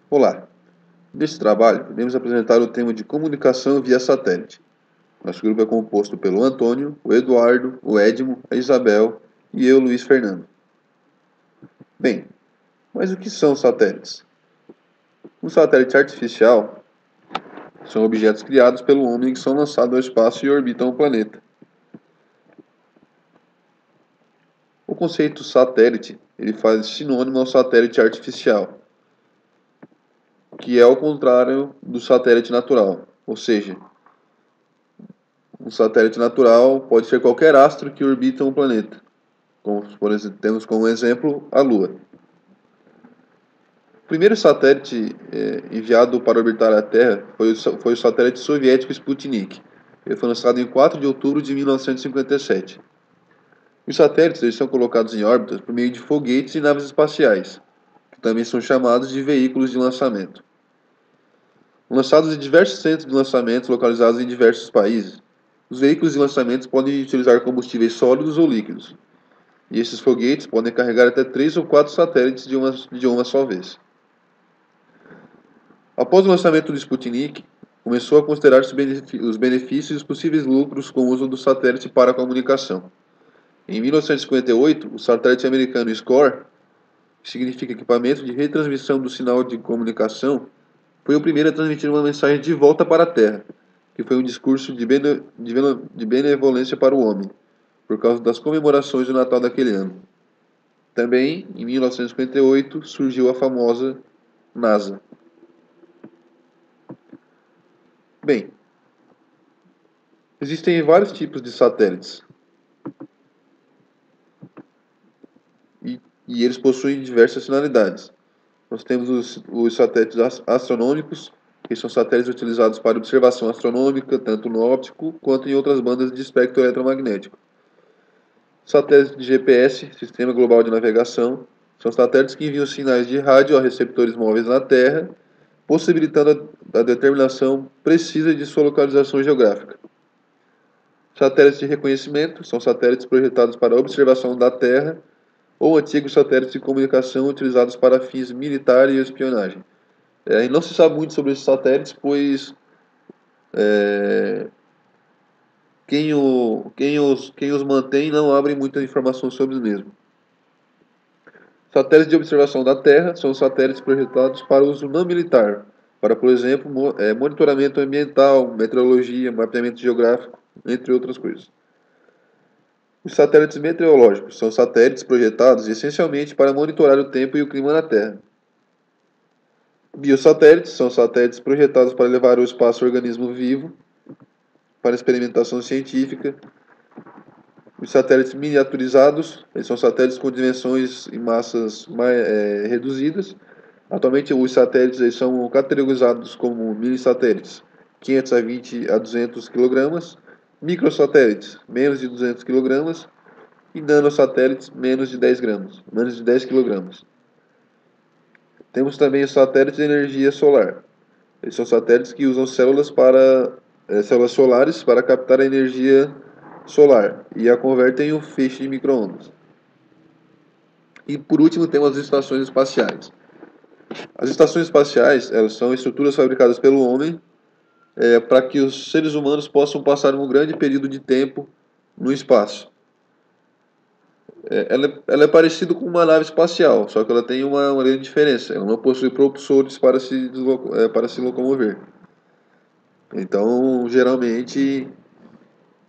Olá! Neste trabalho, iremos apresentar o tema de comunicação via satélite. Nosso grupo é composto pelo Antônio, o Eduardo, o Edmo, a Isabel e eu, Luiz Fernando. Bem, mas o que são satélites? Um satélite artificial são objetos criados pelo homem que são lançados ao espaço e orbitam o planeta. O conceito satélite ele faz sinônimo ao satélite artificial, que é o contrário do satélite natural, ou seja, um satélite natural pode ser qualquer astro que orbita um planeta. Por exemplo, temos como exemplo a Lua. O primeiro satélite enviado para orbitar a Terra foi o satélite soviético Sputnik. Ele foi lançado em 4 de outubro de 1957. Os satélites eles são colocados em órbita por meio de foguetes e naves espaciais, que também são chamados de veículos de lançamento. Lançados em diversos centros de lançamento localizados em diversos países, os veículos de lançamento podem utilizar combustíveis sólidos ou líquidos, e esses foguetes podem carregar até 3 ou 4 satélites de uma só vez. Após o lançamento do Sputnik, começou a considerar-se os benefícios e os possíveis lucros com o uso do satélite para a comunicação. Em 1958, o satélite americano SCORE, que significa equipamento de retransmissão do sinal de comunicação, foi o primeiro a transmitir uma mensagem de volta para a Terra, que foi um discurso de benevolência para o homem, por causa das comemorações do Natal daquele ano. Também, em 1958, surgiu a famosa NASA. Bem, existem vários tipos de satélites e eles possuem diversas finalidades. Nós temos os satélites astronômicos, que são satélites utilizados para observação astronômica, tanto no óptico quanto em outras bandas de espectro eletromagnético. Satélites de GPS, Sistema Global de Navegação, são satélites que enviam sinais de rádio a receptores móveis na Terra, possibilitando a determinação precisa de sua localização geográfica. Satélites de reconhecimento são satélites projetados para a observação da Terra ou antigos satélites de comunicação utilizados para fins militares e espionagem. E não se sabe muito sobre esses satélites, pois quem os mantém não abre muita informação sobre os mesmos. Satélites de observação da Terra são satélites projetados para uso não militar, para, por exemplo, monitoramento ambiental, meteorologia, mapeamento geográfico, entre outras coisas. Os satélites meteorológicos são satélites projetados essencialmente para monitorar o tempo e o clima na Terra. Biosatélites são satélites projetados para levar ao espaço organismo vivo para experimentação científica. Os satélites miniaturizados, eles são satélites com dimensões e massas reduzidas. Atualmente, os satélites eles são categorizados como mini-satélites, 500 a 20 a 200 kg, microsatélites, menos de 200 kg, e nanosatélites, menos de 10 gramas, menos de 10 kg. Temos também os satélites de energia solar. Eles são satélites que usam células solares para captar a energia solar e a convertem em um feixe de micro-ondas. E por último temos as estações espaciais. As estações espaciais elas são estruturas fabricadas pelo homem para que os seres humanos possam passar um grande período de tempo no espaço. Ela é parecida com uma nave espacial, só que ela tem uma grande diferença. Ela não possui propulsores para se locomover. Então, geralmente,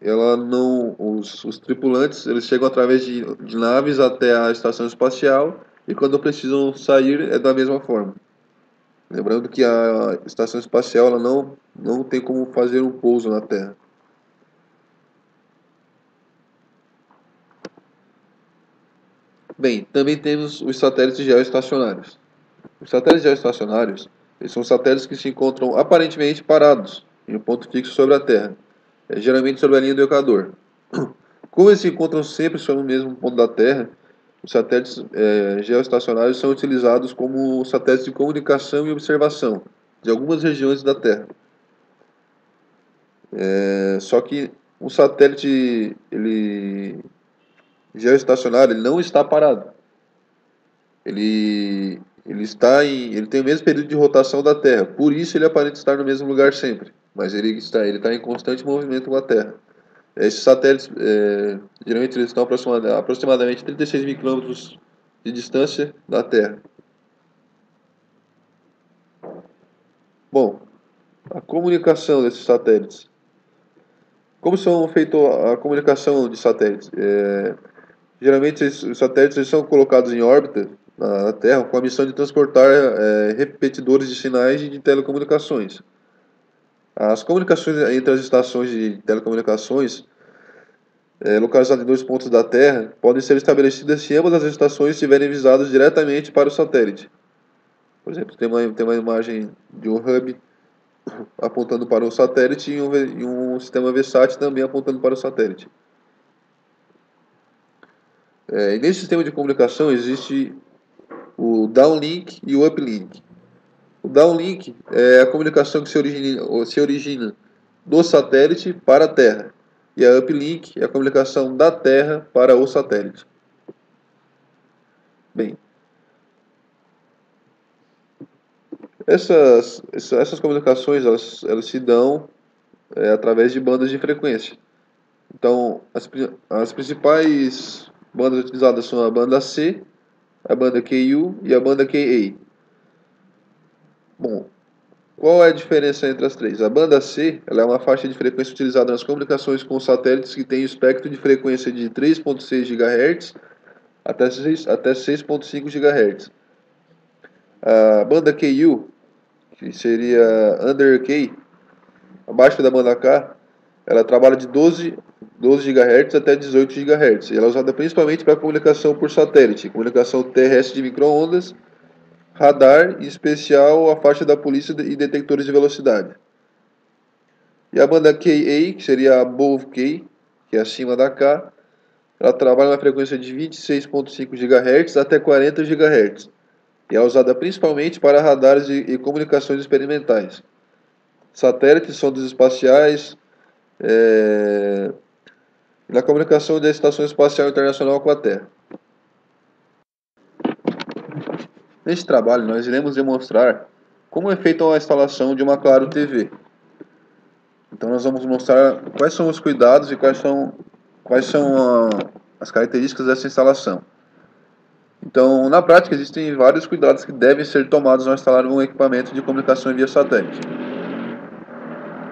ela não, os tripulantes eles chegam através de naves até a estação espacial e quando precisam sair é da mesma forma. Lembrando que a estação espacial ela não tem como fazer um pouso na Terra. Bem, também temos os satélites geoestacionários. Os satélites geoestacionários eles são satélites que se encontram aparentemente parados em um ponto fixo sobre a Terra, geralmente sobre a linha do Equador. Como eles se encontram sempre sobre o mesmo ponto da Terra, os satélites geoestacionários são utilizados como satélites de comunicação e observação de algumas regiões da Terra. Só que o satélite geoestacionário ele não está parado. ele tem o mesmo período de rotação da Terra, por isso ele aparenta estar no mesmo lugar sempre, mas ele está em constante movimento com a Terra. Esses satélites, geralmente eles estão aproximadamente 36 mil quilômetros de distância da Terra. Bom, a comunicação desses satélites. Como são feita a comunicação de satélites? Geralmente os satélites eles são colocados em órbita na Terra com a missão de transportar repetidores de sinais de telecomunicações. As comunicações entre as estações de telecomunicações localizadas em dois pontos da Terra podem ser estabelecidas se ambas as estações estiverem visadas diretamente para o satélite. Por exemplo, tem uma imagem de um hub apontando para o satélite e um sistema VSAT também apontando para o satélite. E nesse sistema de comunicação existe o downlink e o uplink. O downlink é a comunicação que se origina do satélite para a Terra. E a uplink é a comunicação da Terra para o satélite. Bem, essas comunicações elas se dão através de bandas de frequência. Então, as principais bandas utilizadas são a banda C, a banda QU e a banda QA. Bom, qual é a diferença entre as três? A banda C ela é uma faixa de frequência utilizada nas comunicações com satélites que tem o espectro de frequência de 3.6 GHz até 6.5 GHz. A banda QU, que seria Under K, abaixo da banda K, ela trabalha de 12 GHz até 18 GHz. E ela é usada principalmente para comunicação por satélite, comunicação terrestre de microondas, radar e, em especial, a faixa da polícia e detectores de velocidade. E a banda KA, que seria above K, que é acima da K, ela trabalha na frequência de 26.5 GHz até 40 GHz. E é usada principalmente para radares e comunicações experimentais. Satélites, sondas espaciais, na comunicação da Estação Espacial Internacional com a Terra. Neste trabalho, nós iremos demonstrar como é feita a instalação de uma Claro TV. Então, nós vamos mostrar quais são os cuidados e quais são as características dessa instalação. Então, na prática, existem vários cuidados que devem ser tomados ao instalar um equipamento de comunicação via satélite.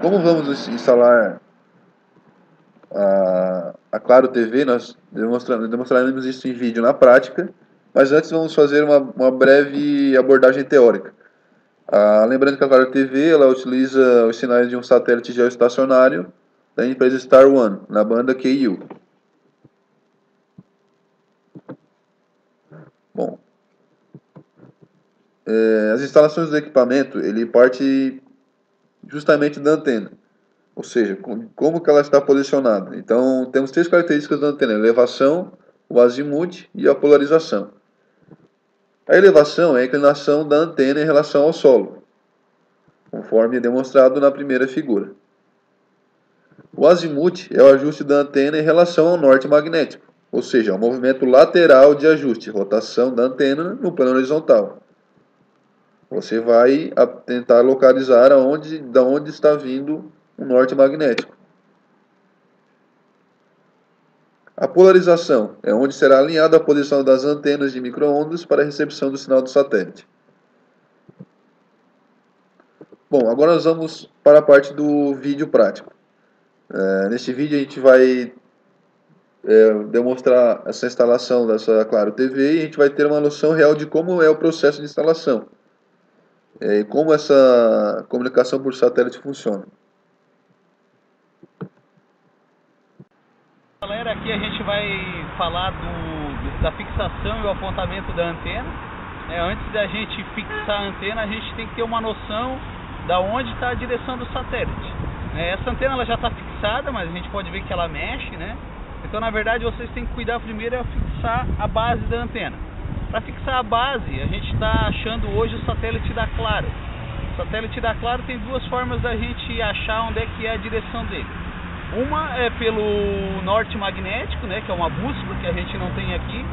Como vamos instalar a Claro TV, nós demonstraremos isso em vídeo na prática, mas antes vamos fazer uma breve abordagem teórica. Lembrando que a Claro TV ela utiliza os sinais de um satélite geoestacionário da empresa Star One, na banda QU. Bom, as instalações do equipamento, ele parte justamente da antena, ou seja, como que ela está posicionada. Então, temos três características da antena: a elevação, o azimuth e a polarização. A elevação é a inclinação da antena em relação ao solo, conforme demonstrado na primeira figura. O azimuth é o ajuste da antena em relação ao norte magnético, ou seja, o movimento lateral de ajuste, rotação da antena no plano horizontal. Você vai tentar localizar da onde está vindo o norte magnético. A polarização é onde será alinhada a posição das antenas de microondas para a recepção do sinal do satélite. Bom, agora nós vamos para a parte do vídeo prático. Neste vídeo a gente vai demonstrar essa instalação dessa Claro TV e a gente vai ter uma noção real de como é o processo de instalação e como essa comunicação por satélite funciona. Galera, aqui a gente vai falar da fixação e o apontamento da antena. Antes da gente fixar a antena, a gente tem que ter uma noção da onde está a direção do satélite. Essa antena ela já está fixada, mas a gente pode ver que ela mexe, né? Então, na verdade, vocês têm que cuidar primeiro a fixar a base da antena. Para fixar a base, a gente está achando hoje o satélite da Claro. O satélite da Claro tem duas formas da gente achar onde é que é a direção dele. Uma é pelo norte magnético, né, que é uma bússola que a gente não tem aqui.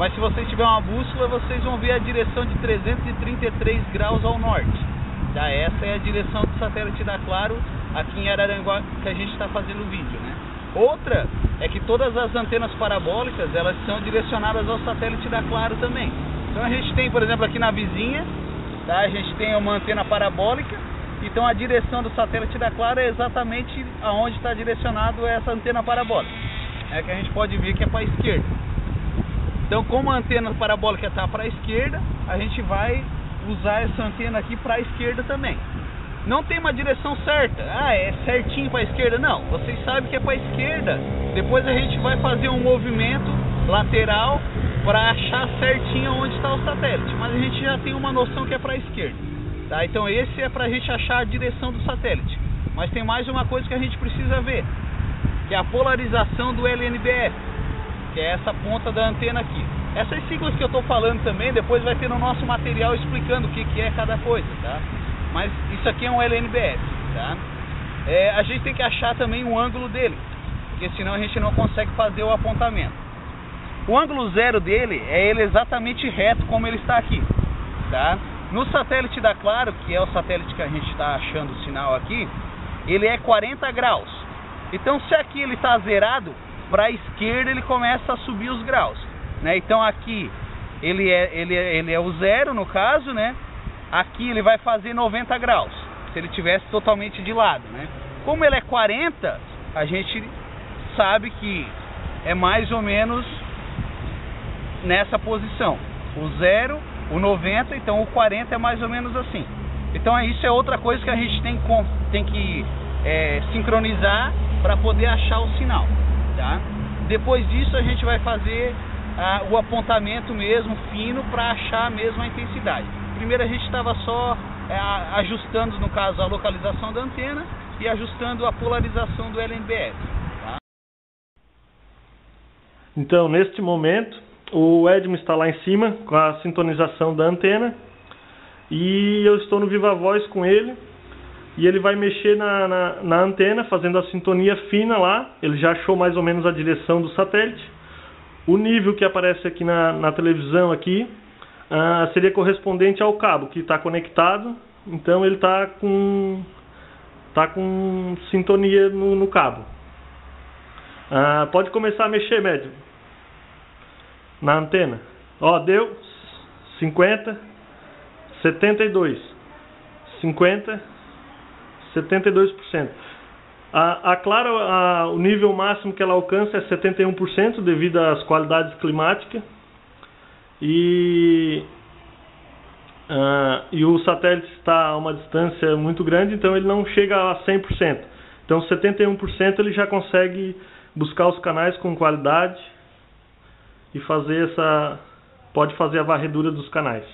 Mas se vocês tiverem uma bússola, vocês vão ver a direção de 333 graus ao norte. Tá? Essa é a direção do satélite da Claro aqui em Araranguá que a gente está fazendo o vídeo, né? Outra é que todas as antenas parabólicas, elas são direcionadas ao satélite da Claro também. Então a gente tem, por exemplo, aqui na vizinha, tá? A gente tem uma antena parabólica, então a direção do satélite da Claro é exatamente aonde está direcionado essa antena parabólica. É que a gente pode ver que é para a esquerda. Então, como a antena parabólica está para a esquerda, a gente vai usar essa antena aqui para a esquerda também. Não tem uma direção certa. Ah, é certinho para a esquerda? Não, vocês sabem que é para a esquerda. Depois a gente vai fazer um movimento lateral para achar certinho onde está o satélite. Mas a gente já tem uma noção que é para a esquerda. Tá? Então esse é para a gente achar a direção do satélite. Mas tem mais uma coisa que a gente precisa ver, que é a polarização do LNBF, que é essa ponta da antena aqui. Essas siglas que eu estou falando também, depois vai ter no nosso material explicando o que é cada coisa, tá? Mas isso aqui é um LNBF, tá? A gente tem que achar também o ângulo dele, porque senão a gente não consegue fazer o apontamento. O ângulo zero dele é ele exatamente reto como ele está aqui, tá? No satélite da Claro, que é o satélite que a gente está achando o sinal aqui, ele é 40 graus. Então se aqui ele está zerado, para a esquerda ele começa a subir os graus, né? Então aqui ele é o zero no caso, né? Aqui ele vai fazer 90 graus, se ele tivesse totalmente de lado, né? Como ele é 40, a gente sabe que é mais ou menos nessa posição. O 0, o 90, então o 40 é mais ou menos assim. Então isso é outra coisa que a gente tem que sincronizar para poder achar o sinal, tá? Depois disso a gente vai fazer o apontamento mesmo fino para achar mesmo a intensidade. Primeiro a gente estava só ajustando, no caso, a localização da antena e ajustando a polarização do LNBF. Tá? Então, neste momento, o Edmo está lá em cima com a sintonização da antena e eu estou no Viva Voz com ele e ele vai mexer na antena, fazendo a sintonia fina lá. Ele já achou mais ou menos a direção do satélite. O nível que aparece aqui na televisão aqui seria correspondente ao cabo que está conectado, então ele está com sintonia no cabo. Pode começar a mexer, médio, na antena. Ó, deu 50, 72, 50, 72%. Claro, o nível máximo que ela alcança é 71% devido às qualidades climáticas. E o satélite está a uma distância muito grande, então ele não chega a 100%. Então 71% ele já consegue buscar os canais com qualidade e pode fazer a varredura dos canais.